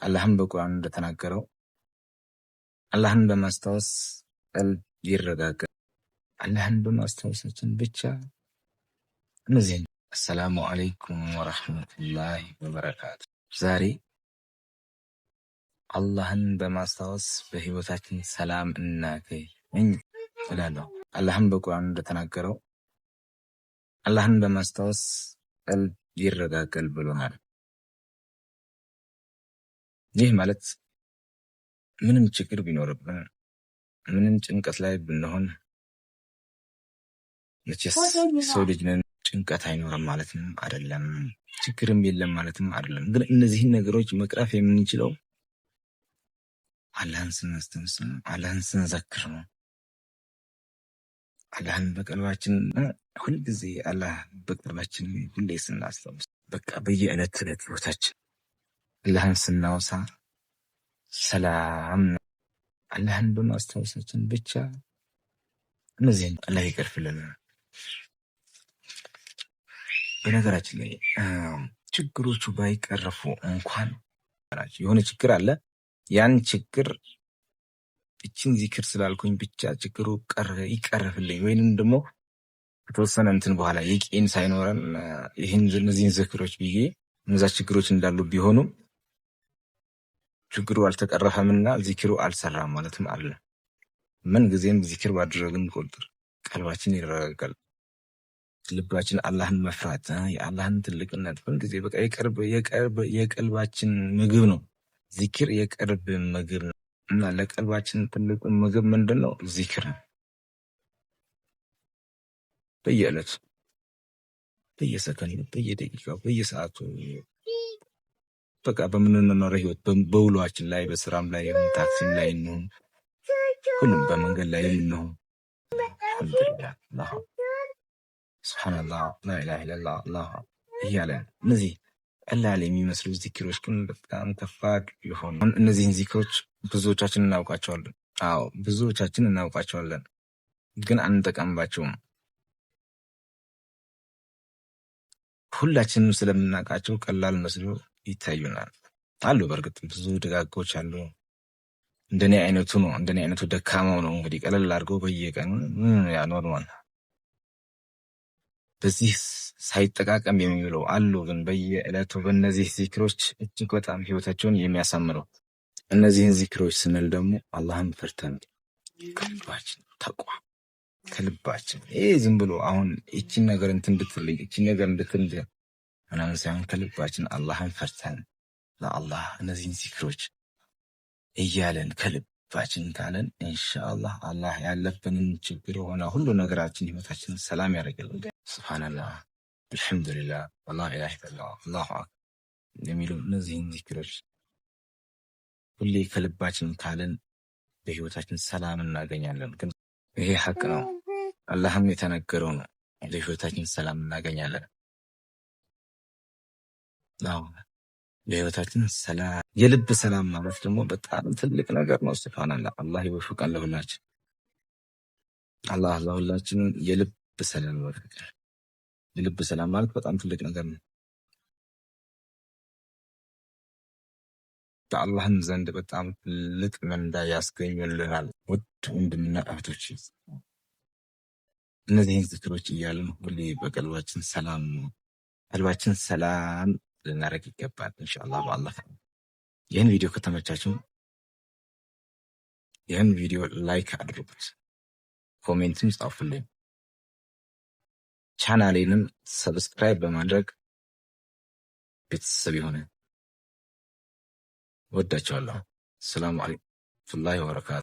አላህም በቁርአን እንደተናገረው አላህን በማስታወስ ቀልብ ይረጋጋል። አላህን በማስታወሳችን ብቻ እነዚህ አሰላሙ አለይኩም ወራህመቱላሂ ወበረካቱ። ዛሬ አላህን በማስታወስ በህይወታችን ሰላም እናገኝ እላለሁ። አላህም በቁርአን እንደተናገረው አላህን በማስታወስ ቀልብ ይረጋጋል ብሎናል። ይህ ማለት ምንም ችግር ቢኖርብን ምንም ጭንቀት ላይ ብንሆን መቼስ ሰው ልጅ ነን፣ ጭንቀት አይኖርም ማለትም አይደለም፣ ችግርም የለም ማለትም አይደለም። ግን እነዚህን ነገሮች መቅረፍ የምንችለው አላህን ስናስታውስ፣ አላህን ስንዘክር ነው። አላህን በቀልባችን ሁልጊዜ አላህ በቀልባችን ሁሌ ስናስታውስ፣ በቃ በየዕለት ተዕለት ህይወታችን አላህን ስናወሳ ሰላም ነው። አላህን በማስታወሳችን ብቻ እነዚህን አላህ ይቀርፍልን። በነገራችን ላይ ችግሮቹ ባይቀረፉ እንኳን የሆነ ችግር አለ። ያን ችግር እችን ዚክር ስላልኩኝ ብቻ ችግሩ ይቀረፍልኝ ወይንም ደግሞ ከተወሰነ እንትን በኋላ የቂን ሳይኖረን እነዚህን ዝክሮች ብዬ እነዛ ችግሮች እንዳሉ ቢሆኑም ችግሩ አልተቀረፈምና ዚክሩ አልሰራም ማለትም አለ። ምን ጊዜም ዚክር ባደረግን ቁጥር ቀልባችን ይረጋጋል። ልባችን አላህን መፍራት፣ የአላህን ትልቅነት ሁልጊዜ በቃ የቀልባችን ምግብ ነው። ዚክር የቀልብ ምግብ ነው እና ለቀልባችን ትልቁ ምግብ ምንድነው? ዚክር ነው። በየዕለቱ በየሰከንዱ በየደቂቃው በየሰዓቱ በቃ በምንኖረው ህይወት በውሏችን ላይ በስራም ላይ ታክሲም ላይ ነው፣ ሁሉም በመንገድ ላይ ነው። አልሐምዱሊላህ ሱብሃንአላህ ላኢላሃ ኢለላህ አላህ እያለን እነዚህ ቀላል የሚመስሉ ዚክሮች ግን በጣም ከባድ የሆኑ እነዚህን ዚክሮች ብዙዎቻችን እናውቃቸዋለን። አዎ ብዙዎቻችን እናውቃቸዋለን፣ ግን አንጠቀምባቸውም። ሁላችንም ስለምናውቃቸው ቀላል መስሎ ይታዩናል። አሉ በእርግጥ ብዙ ደጋጎች አሉ። እንደኔ አይነቱ ደካማው ነው እንግዲህ ቀለል አድርገው በየቀኑ ያ ኖርማል በዚህ ሳይጠቃቀም የሚውለው አሉ። ግን በየዕለቱ በእነዚህ ዚክሮች እጅግ በጣም ህይወታቸውን የሚያሳምረው። እነዚህን ዚክሮች ስንል ደግሞ አላህን ፈርተን ከልባችን ተቋ ከልባችን ይሄ ዝም ብሎ አሁን እቺን ነገር እንድትልኝ እቺን ነገር እንድትል ምናምን ሳይሆን ከልባችን አላህን ፈርተን ለአላህ እነዚህን ዚክሮች እያለን ከልባችን ካለን ኢንሻአላህ አላህ ያለብንን ችግር ሆነ ሁሉ ነገራችን ህይወታችንን ሰላም ያደርግልን። ሱብሃንአላህ አልሐምዱሊላህ ወላ ኢላሃ ኢለላህ አላሁ አክበር የሚሉ እነዚህን ዚክሮች ሁሌ ከልባችን ካለን በህይወታችን ሰላም እናገኛለን። ግን ይሄ ሐቅ ነው፣ አላህም የተነገረው ነው። በህይወታችን ሰላም እናገኛለን። አዎ በህይወታችን ሰላም፣ የልብ ሰላም ማለት ደግሞ በጣም ትልቅ ነገር ነው። ሱብሃንአላህ አላህ ይወፍቀን ለሁላችን። አላህ ለሁላችን የልብ ሰላም ይወፍቀን። የልብ ሰላም ማለት በጣም ትልቅ ነገር ነው። በአላህም ዘንድ በጣም ትልቅ ምንዳ ያስገኝልናል። ውድ ወንድምና እህቶች እነዚህን ዝክሮች እያልን ሁሌ በቀልባችን ሰላም ልናደርግ ይገባል ኢንሻአላህ በአላህ። ይህን ቪዲዮ ከተመቻችሁ ይህን ቪዲዮ ላይክ አድርጉት፣ ኮሜንትም ጻፉልኝ፣ ቻናሌንም ሰብስክራይብ በማድረግ ቤተሰብ ይሁኑ። ወዳችኋለሁ። ሰላም አለይኩም ወራህመቱላሂ ወበረካቱ።